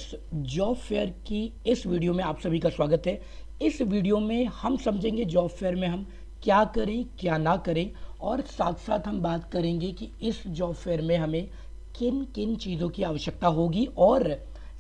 Friends, job fair की इस video में आप सभी का स्वागत है। इस वीडियो में हम समझेंगे जॉब फेयर में हम क्या करें क्या ना करें, और साथ साथ हम बात करेंगे कि इस जॉब फेयर में हमें किन किन चीज़ों की आवश्यकता होगी। और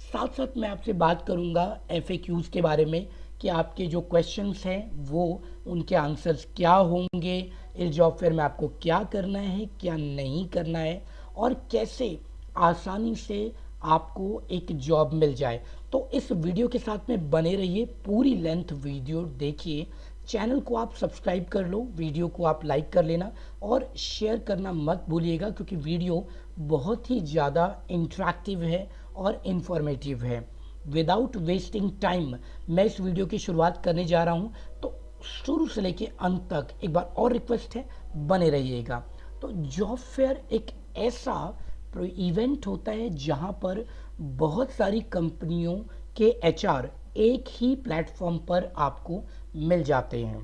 साथ साथ मैं आपसे बात करूंगा FAQs के बारे में कि आपके जो क्वेश्चंस हैं वो उनके आंसर्स क्या होंगे, इस जॉब फेयर में आपको क्या करना है क्या नहीं करना है, और कैसे आसानी से आपको एक जॉब मिल जाए। तो इस वीडियो के साथ में बने रहिए, पूरी लेंथ वीडियो देखिए। चैनल को आप सब्सक्राइब कर लो, वीडियो को आप लाइक कर लेना और शेयर करना मत भूलिएगा, क्योंकि वीडियो बहुत ही ज़्यादा इंटरेक्टिव है और इन्फॉर्मेटिव है। विदाउट वेस्टिंग टाइम मैं इस वीडियो की शुरुआत करने जा रहा हूँ, तो शुरू से लेके अंत तक एक बार और रिक्वेस्ट है, बने रहिएगा। तो जॉब फेयर एक ऐसा इवेंट होता है जहां पर बहुत सारी कंपनियों के HR एक ही प्लेटफॉर्म पर आपको मिल जाते हैं।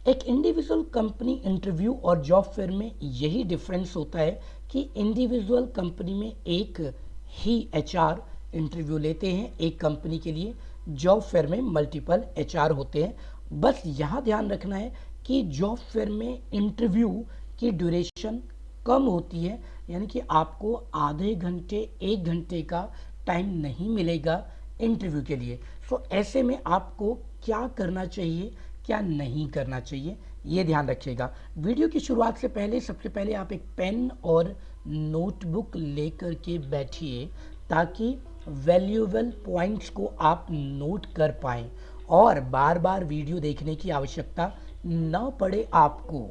एक इंडिविजुअल कंपनी इंटरव्यू और जॉब फेयर में यही डिफरेंस होता है कि इंडिविजुअल कंपनी में एक ही HR इंटरव्यू लेते हैं एक कंपनी के लिए, जॉब फेयर में मल्टीपल HR होते हैं। बस यहाँ ध्यान रखना है कि जॉब फेयर में इंटरव्यू की ड्यूरेशन कम होती है, यानी कि आपको आधे घंटे 1 घंटे का टाइम नहीं मिलेगा इंटरव्यू के लिए। सो ऐसे में आपको क्या करना चाहिए क्या नहीं करना चाहिए, ये ध्यान रखिएगा। वीडियो की शुरुआत से पहले सबसे पहले आप एक पेन और नोटबुक लेकर के बैठिए, ताकि वैल्यूएबल पॉइंट्स को आप नोट कर पाएँ और बार बार वीडियो देखने की आवश्यकता न पड़े आपको।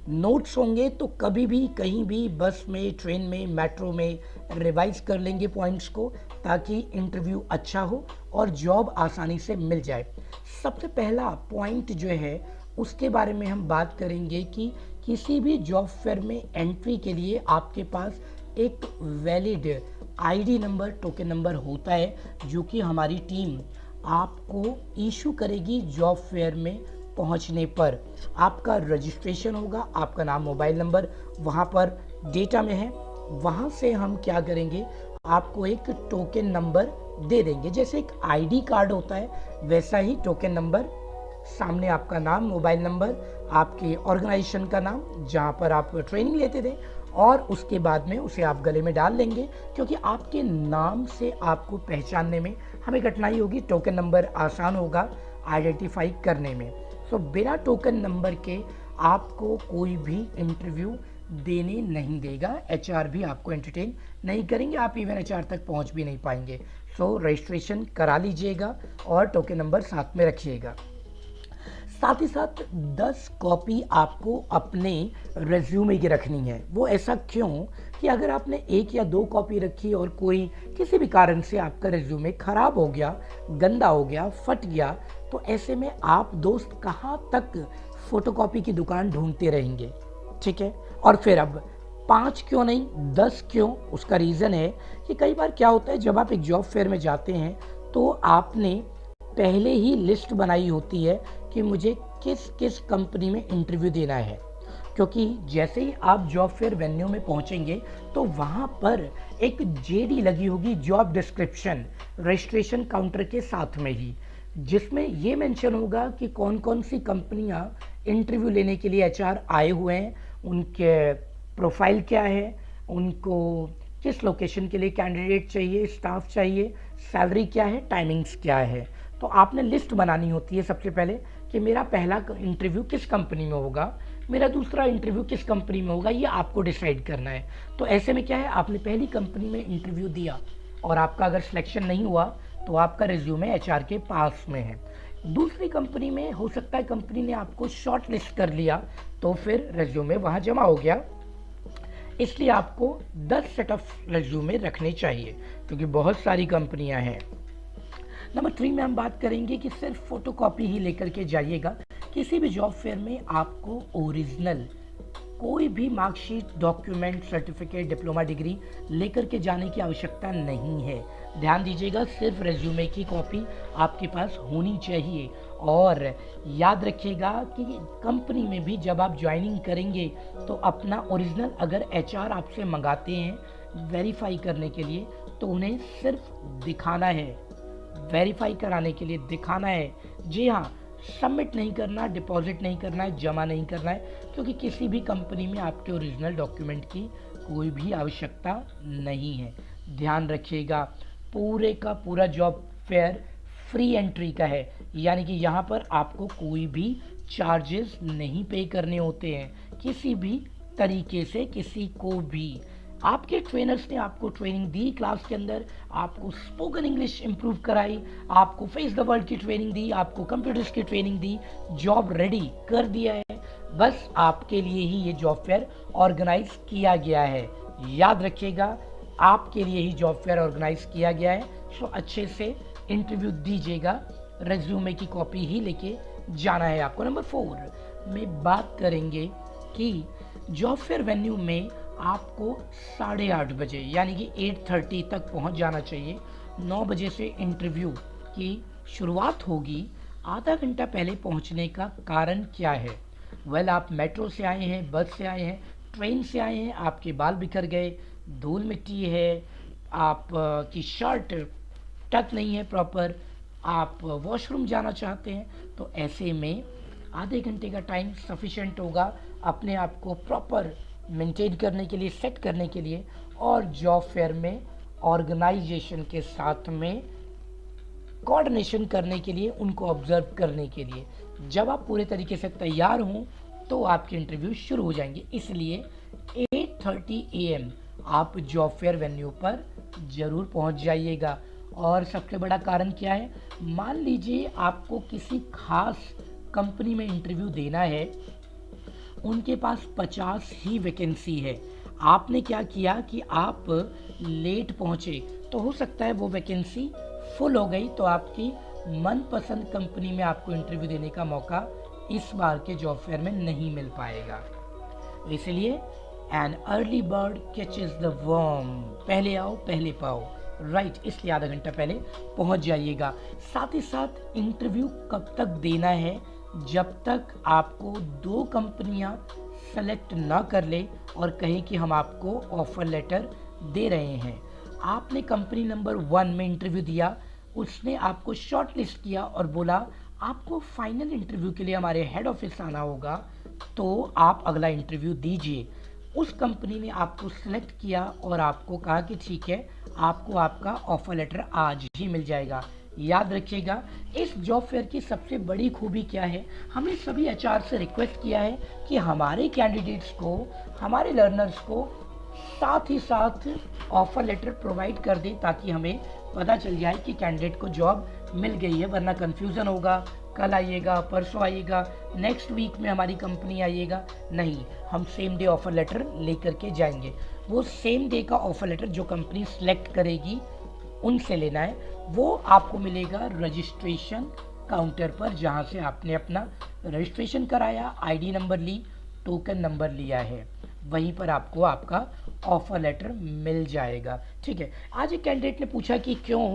नोट्स होंगे तो कभी भी कहीं भी बस में, ट्रेन में, मेट्रो में रिवाइज कर लेंगे पॉइंट्स को, ताकि इंटरव्यू अच्छा हो और जॉब आसानी से मिल जाए। सबसे पहला पॉइंट जो है उसके बारे में हम बात करेंगे कि किसी भी जॉब फेयर में एंट्री के लिए आपके पास एक valid ID number, token number होता है, जो कि हमारी टीम आपको इशू करेगी। जॉब फेयर में पहुंचने पर आपका रजिस्ट्रेशन होगा, आपका नाम, मोबाइल नंबर वहां पर डेटा में है। वहां से हम क्या करेंगे, आपको एक टोकन नंबर दे देंगे। जैसे एक ID कार्ड होता है वैसा ही टोकन नंबर, सामने आपका नाम, मोबाइल नंबर, आपके ऑर्गेनाइजेशन का नाम जहां पर आप ट्रेनिंग लेते थे, और उसके बाद में उसे आप गले में डाल लेंगे, क्योंकि आपके नाम से आपको पहचानने में हमें कठिनाई होगी। टोकन नंबर आसान होगा आइडेंटिफाई करने में। सो बिना टोकन नंबर के आपको कोई भी इंटरव्यू देने नहीं देगा, HR भी आपको एंटरटेन नहीं करेंगे, आप इवन HR तक पहुंच भी नहीं पाएंगे। सो रजिस्ट्रेशन करा लीजिएगा और टोकन नंबर साथ में रखिएगा। साथ ही साथ 10 कॉपी आपको अपने रेज्यूमे की रखनी है। वो ऐसा क्यों कि अगर आपने 1 या 2 कॉपी रखी और कोई किसी भी कारण से आपका रेज्यूमे खराब हो गया, गंदा हो गया, फट गया, तो ऐसे में आप दोस्त कहाँ तक फोटोकॉपी की दुकान ढूंढते रहेंगे, ठीक है। और फिर अब 5 क्यों नहीं 10 क्यों, उसका रीज़न है कि कई बार क्या होता है, जब आप एक जॉब फेयर में जाते हैं तो आपने पहले ही लिस्ट बनाई होती है कि मुझे किस किस कंपनी में इंटरव्यू देना है, क्योंकि जैसे ही आप जॉब फेयर वेन्यू में पहुंचेंगे तो वहां पर एक JD लगी होगी, जॉब डिस्क्रिप्शन, रजिस्ट्रेशन काउंटर के साथ में ही, जिसमें ये मेंशन होगा कि कौन कौन सी कंपनियां इंटरव्यू लेने के लिए HR आए हुए हैं, उनके प्रोफाइल क्या है, उनको किस लोकेशन के लिए कैंडिडेट चाहिए, स्टाफ चाहिए, सैलरी क्या है, टाइमिंग्स क्या है। तो आपने लिस्ट बनानी होती है सबसे पहले कि मेरा पहला इंटरव्यू किस कंपनी में होगा, मेरा दूसरा इंटरव्यू किस कंपनी में होगा, ये आपको डिसाइड करना है। तो ऐसे में क्या है, आपने पहली कंपनी में इंटरव्यू दिया और आपका अगर सिलेक्शन नहीं हुआ तो आपका रिज्यूमे HR के पास में है। दूसरी कंपनी में हो सकता है कंपनी ने आपको शॉर्ट लिस्ट कर लिया, तो फिर रिज्यूमे वहाँ जमा हो गया। इसलिए आपको 10 सेट ऑफ रिज्यूमे रखने चाहिए, क्योंकि बहुत सारी कंपनियां हैं। नंबर 3 में हम बात करेंगे कि सिर्फ फोटोकॉपी ही लेकर के जाइएगा। किसी भी जॉब फेयर में आपको ओरिजिनल कोई भी marksheet, document, certificate, diploma, degree लेकर के जाने की आवश्यकता नहीं है। ध्यान दीजिएगा, सिर्फ रेज्यूमे की कॉपी आपके पास होनी चाहिए। और याद रखिएगा कि कंपनी में भी जब आप ज्वाइनिंग करेंगे तो अपना ओरिजिनल अगर HR आपसे मंगाते हैं वेरीफाई करने के लिए, तो उन्हें सिर्फ दिखाना है, वेरीफाई कराने के लिए दिखाना है। जी हाँ, सबमिट नहीं करना, डिपॉजिट नहीं करना है, जमा नहीं करना है, क्योंकि किसी भी कंपनी में आपके ओरिजिनल डॉक्यूमेंट की कोई भी आवश्यकता नहीं है। ध्यान रखिएगा, पूरे का पूरा जॉब फेयर फ्री एंट्री का है, यानी कि यहाँ पर आपको कोई भी चार्जेस नहीं पे करने होते हैं किसी भी तरीके से, किसी को भी। आपके ट्रेनर्स ने आपको ट्रेनिंग दी क्लास के अंदर, आपको स्पोकन इंग्लिश इम्प्रूव कराई, आपको फेस द वर्ल्ड की ट्रेनिंग दी, आपको कंप्यूटर्स की ट्रेनिंग दी, जॉब रेडी कर दिया है। बस आपके लिए ही ये जॉब फेयर ऑर्गेनाइज किया गया है। याद रखिएगा, आपके लिए ही जॉब फेयर ऑर्गेनाइज किया गया है। सो अच्छे से इंटरव्यू दीजिएगा, रेज्यूमे की कॉपी ही लेके जाना है आपको। नंबर 4 में बात करेंगे कि जॉब फेयर वेन्यू में आपको 8:30 बजे यानी कि 8:30 तक पहुंच जाना चाहिए। 9 बजे से इंटरव्यू की शुरुआत होगी। आधा घंटा पहले पहुंचने का कारण क्या है? आप मेट्रो से आए हैं, बस से आए हैं, ट्रेन से आए हैं, आपके बाल बिखर गए, धूल मिट्टी है, आप की शर्ट टक नहीं है प्रॉपर, आप वॉशरूम जाना चाहते हैं, तो ऐसे में आधे घंटे का टाइम सफिशेंट होगा अपने आप को प्रॉपर मेंटेन करने के लिए, सेट करने के लिए, और जॉब फेयर में ऑर्गेनाइजेशन के साथ में कोऑर्डिनेशन करने के लिए, उनको ऑब्जर्व करने के लिए। जब आप पूरे तरीके से तैयार हों तो आपके इंटरव्यू शुरू हो जाएंगे। इसलिए 8:30 AM आप जॉब फेयर वेन्यू पर ज़रूर पहुंच जाइएगा। और सबसे बड़ा कारण क्या है? मान लीजिए आपको किसी खास कंपनी में इंटरव्यू देना है, उनके पास 50 ही वैकेंसी है, आपने क्या किया कि आप लेट पहुंचे, तो हो सकता है वो वैकेंसी फुल हो गई, तो आपकी मनपसंद कंपनी में आपको इंटरव्यू देने का मौका इस बार के जॉब फेयर में नहीं मिल पाएगा। इसलिए an early bird catches the worm, पहले आओ पहले पाओ, राइट। इसलिए आधा घंटा पहले पहुंच जाइएगा। साथ ही साथ इंटरव्यू कब तक देना है? जब तक आपको 2 कंपनियां सेलेक्ट ना कर ले और कहें कि हम आपको ऑफर लेटर दे रहे हैं। आपने कंपनी नंबर 1 में इंटरव्यू दिया, उसने आपको शॉर्ट लिस्ट किया और बोला आपको फाइनल इंटरव्यू के लिए हमारे हेड ऑफिस आना होगा, तो आप अगला इंटरव्यू दीजिए। उस कंपनी ने आपको सेलेक्ट किया और आपको कहा कि ठीक है, आपको आपका ऑफर लेटर आज ही मिल जाएगा। याद रखिएगा, इस जॉब फेयर की सबसे बड़ी खूबी क्या है? हमने सभी एचआर से रिक्वेस्ट किया है कि हमारे कैंडिडेट्स को, हमारे लर्नर्स को साथ ही साथ ऑफर लेटर प्रोवाइड कर दें, ताकि हमें पता चल जाए कि कैंडिडेट को जॉब मिल गई है। वरना कन्फ्यूज़न होगा, कल आइएगा, परसों आइएगा, नेक्स्ट वीक में हमारी कंपनी आइएगा। नहीं, हम सेम डे ऑफर लेटर लेकर के जाएंगे। वो सेम डे का ऑफर लेटर जो कंपनी सेलेक्ट करेगी उनसे लेना है, वो आपको मिलेगा रजिस्ट्रेशन काउंटर पर, जहाँ से आपने अपना रजिस्ट्रेशन कराया, आईडी नंबर ली, टोकन नंबर लिया है, वहीं पर आपको आपका ऑफर लेटर मिल जाएगा। ठीक है। आज एक कैंडिडेट ने पूछा कि क्यों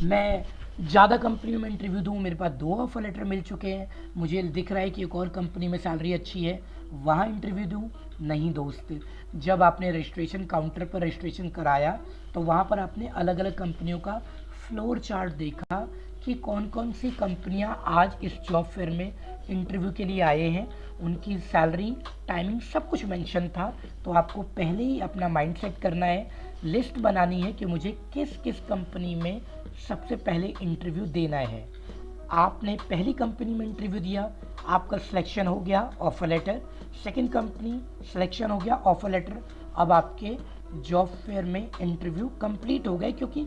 मैं ज़्यादा कंपनियों में इंटरव्यू दूँ, मेरे पास 2 ऑफर लेटर मिल चुके हैं, मुझे दिख रहा है कि एक और कंपनी में सैलरी अच्छी है, वहाँ इंटरव्यू दूँ। नहीं दोस्त, जब आपने रजिस्ट्रेशन काउंटर पर रजिस्ट्रेशन कराया तो वहाँ पर आपने अलग अलग कंपनियों का फ्लोर चार्ट देखा कि कौन कौन सी कंपनियाँ आज इस जॉब फेयर में इंटरव्यू के लिए आए हैं, उनकी सैलरी, टाइमिंग सब कुछ मेंशन था। तो आपको पहले ही अपना माइंड सेट करना है, लिस्ट बनानी है कि मुझे किस किस कंपनी में सबसे पहले इंटरव्यू देना है। आपने पहली कंपनी में इंटरव्यू दिया, आपका सिलेक्शन हो गया, offer letter. Second company, selection हो गया, ऑफर लेटर। अब आपके जॉब फेयर में इंटरव्यू कंप्लीट हो गए, क्योंकि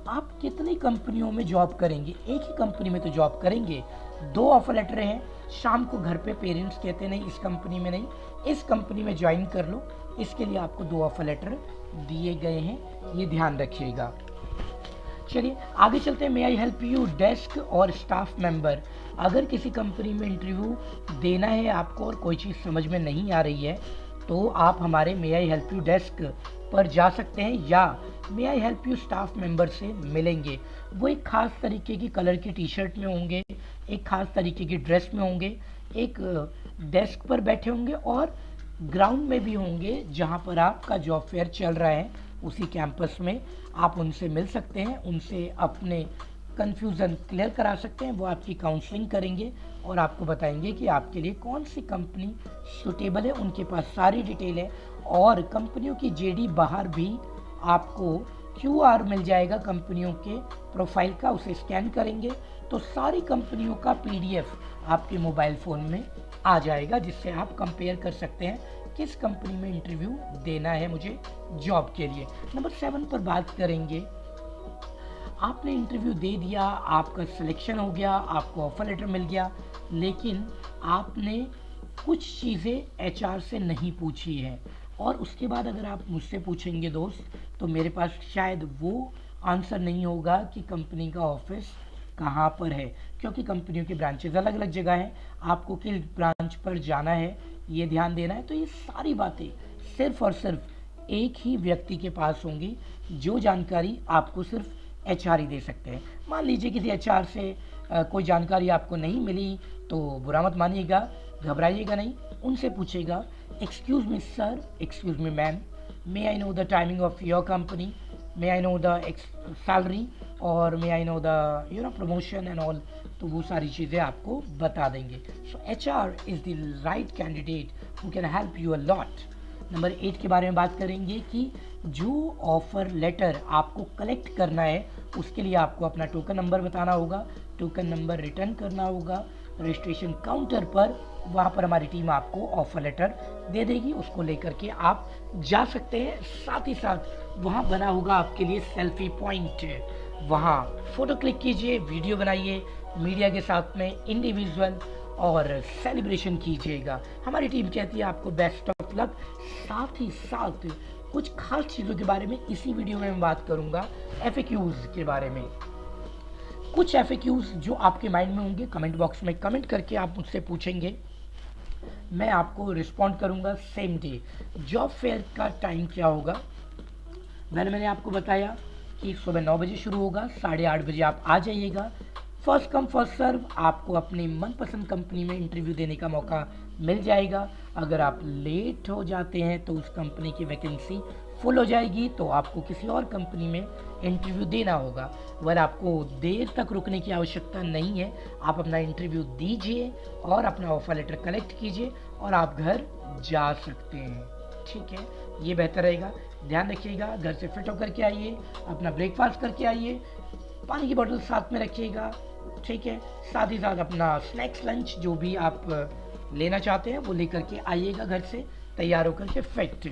आप कितनी कंपनियों में जॉब करेंगे? एक ही कंपनी में तो जॉब करेंगे। 2 ऑफर लेटर हैं, शाम को घर पे पेरेंट्स कहते नहीं इस कंपनी में नहीं, इस कंपनी में ज्वाइन कर लो, इसके लिए आपको 2 ऑफर लेटर दिए गए हैं, ये ध्यान रखिएगा। चलिए आगे चलते हैं। मे आई हेल्प यू डेस्क और स्टाफ मेंबर। अगर किसी कंपनी में इंटरव्यू देना है आपको और कोई चीज़ समझ में नहीं आ रही है, तो आप हमारे may I help you desk पर जा सकते हैं या may I help you staff member से मिलेंगे। वो एक खास तरीके की कलर की टी शर्ट में होंगे, एक खास तरीके की ड्रेस में होंगे, एक डेस्क पर बैठे होंगे और ग्राउंड में भी होंगे जहाँ पर आपका जॉब फेयर चल रहा है, उसी कैंपस में आप उनसे मिल सकते हैं, उनसे अपने कन्फ्यूज़न क्लियर करा सकते हैं। वो आपकी काउंसलिंग करेंगे और आपको बताएंगे कि आपके लिए कौन सी कंपनी सूटेबल है। उनके पास सारी डिटेल है और कंपनियों की जेडी बाहर भी आपको क्यूआर मिल जाएगा कंपनियों के प्रोफाइल का, उसे स्कैन करेंगे तो सारी कंपनियों का पीडीएफ आपके मोबाइल फ़ोन में आ जाएगा, जिससे आप कंपेयर कर सकते हैं किस कंपनी में इंटरव्यू देना है मुझे जॉब के लिए। नंबर 7 पर बात करेंगे। आपने इंटरव्यू दे दिया, आपका सिलेक्शन हो गया, आपको ऑफर लेटर मिल गया, लेकिन आपने कुछ चीज़ें एचआर से नहीं पूछी है और उसके बाद अगर आप मुझसे पूछेंगे दोस्त, तो मेरे पास शायद वो आंसर नहीं होगा कि कंपनी का ऑफिस कहाँ पर है, क्योंकि कंपनियों के ब्रांचेज अलग अलग जगह हैं। आपको किस ब्रांच पर जाना है ये ध्यान देना है। तो ये सारी बातें सिर्फ और सिर्फ एक ही व्यक्ति के पास होंगी, जो जानकारी आपको सिर्फ एचआर ही दे सकते हैं। मान लीजिए किसी एचआर से कोई जानकारी आपको नहीं मिली तो बुरा मत मानिएगा, घबराइएगा नहीं, उनसे पूछेगा, excuse me sir, excuse me ma'am, may I know the timing of your company, may I know the salary और may I know the promotion and all. तो वो सारी चीज़ें आपको बता देंगे। So HR is the right candidate who can help you a lot. Number 8 के बारे में बात करेंगे कि जो ऑफ़र लेटर आपको कलेक्ट करना है उसके लिए आपको अपना टोकन नंबर बताना होगा, टोकन नंबर रिटर्न करना होगा रजिस्ट्रेशन काउंटर पर। वहाँ पर हमारी टीम आपको ऑफ़र लेटर दे देगी, उसको लेकर के आप जा सकते हैं। साथ ही साथ वहाँ बना होगा आपके लिए सेल्फी पॉइंट, वहाँ फ़ोटो क्लिक कीजिए, वीडियो बनाइए मीडिया के साथ में इंडिविजुअल और सेलिब्रेशन कीजिएगा। हमारी टीम कहती है आपको बेस्ट ऑफ लक। साथ ही साथ कुछ खास चीज़ों के बारे में इसी वीडियो में मैं बात करूंगा, एफएक्यूज़ के बारे में। कुछ एफएक्यूज़ जो आपके माइंड में होंगे, कमेंट बॉक्स में कमेंट करके आप मुझसे पूछेंगे, मैं आपको रिस्पॉन्ड करूंगा सेम डे। जॉब फेयर का टाइम क्या होगा? मैंने आपको बताया कि सुबह 9 बजे शुरू होगा, 8:30 बजे आप आ जाइएगा। फर्स्ट कम फर्स्ट सर्व, आपको अपनी मनपसंद कंपनी में इंटरव्यू देने का मौका मिल जाएगा। अगर आप लेट हो जाते हैं तो उस कंपनी की वैकेंसी फुल हो जाएगी, तो आपको किसी और कंपनी में इंटरव्यू देना होगा। वह आपको देर तक रुकने की आवश्यकता नहीं है, आप अपना इंटरव्यू दीजिए और अपना ऑफर लेटर कलेक्ट कीजिए और आप घर जा सकते हैं। ठीक है, ये बेहतर रहेगा। ध्यान रखिएगा, घर से फिट होकर के आइए, अपना ब्रेकफास्ट करके आइए, पानी की बोतल साथ में रखिएगा। ठीक है, साथ ही साथ अपना स्नैक्स लंच जो भी आप लेना चाहते हैं वो लेकर के आइएगा घर से तैयार होकर के फिट।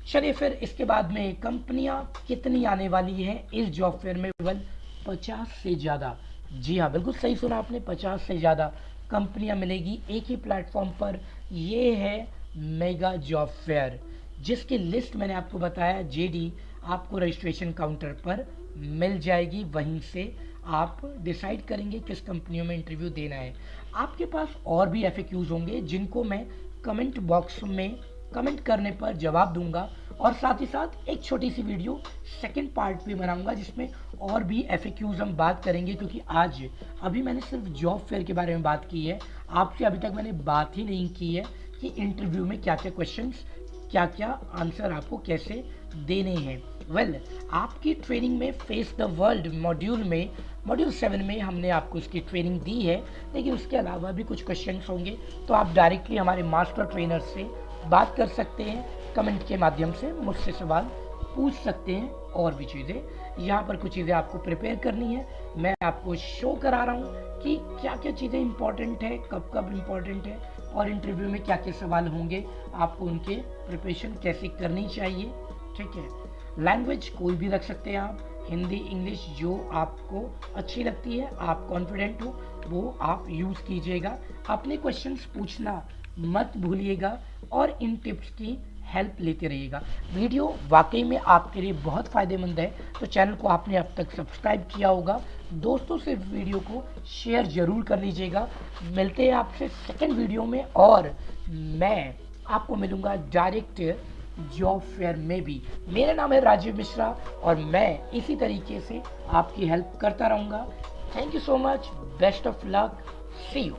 चलिए फिर इसके बाद में कंपनियां कितनी आने वाली हैं इस जॉब फेयर में? 50 से ज़्यादा। जी हाँ, बिल्कुल सही सुना आपने, 50 से ज़्यादा कंपनियां मिलेगी एक ही प्लेटफॉर्म पर। ये है मेगा जॉब फेयर, जिसकी लिस्ट मैंने आपको बताया, जेडी आपको रजिस्ट्रेशन काउंटर पर मिल जाएगी। वहीं से आप डिसाइड करेंगे किस कंपनियों में इंटरव्यू देना है। आपके पास और भी एफएक्यूज़ होंगे जिनको मैं कमेंट बॉक्स में कमेंट करने पर जवाब दूंगा, और साथ ही साथ एक छोटी सी वीडियो सेकंड पार्ट भी बनाऊंगा जिसमें और भी एफएक्यूज़ हम बात करेंगे, क्योंकि आज अभी मैंने सिर्फ जॉब फेयर के बारे में बात की है। आपसे अभी तक मैंने बात ही नहीं की है कि इंटरव्यू में क्या क्या क्वेश्चंस, क्या क्या आंसर आपको कैसे देने हैं। आपकी ट्रेनिंग में फेस द वर्ल्ड मॉड्यूल 7 में हमने आपको इसकी ट्रेनिंग दी है, लेकिन उसके अलावा भी कुछ क्वेश्चंस होंगे तो आप डायरेक्टली हमारे मास्टर ट्रेनर से बात कर सकते हैं, कमेंट के माध्यम से मुझसे सवाल पूछ सकते हैं। और भी चीज़ें यहाँ पर कुछ चीज़ें आपको प्रिपेयर करनी है, मैं आपको शो करा रहा हूँ कि क्या क्या चीज़ें इंपॉर्टेंट है, कब कब इम्पॉर्टेंट है और इंटरव्यू में क्या क्या सवाल होंगे, आपको उनके प्रिपरेशन कैसे करनी चाहिए। ठीक है, लैंग्वेज कोई भी रख सकते हैं आप, हिंदी इंग्लिश जो आपको अच्छी लगती है, आप कॉन्फिडेंट हो वो आप यूज़ कीजिएगा। अपने क्वेश्चंस पूछना मत भूलिएगा और इन टिप्स की हेल्प लेते रहिएगा। वीडियो वाकई में आपके लिए बहुत फ़ायदेमंद है, तो चैनल को आपने अब तक सब्सक्राइब किया होगा, दोस्तों से वीडियो को शेयर ज़रूर कर लीजिएगा। मिलते हैं आपसे सेकंड वीडियो में, और मैं आपको मिलूँगा डायरेक्ट जॉब फेयर में भी। मेरा नाम है राजीव मिश्रा और मैं इसी तरीके से आपकी हेल्प करता रहूँगा। Thank you so much, best of luck, see you.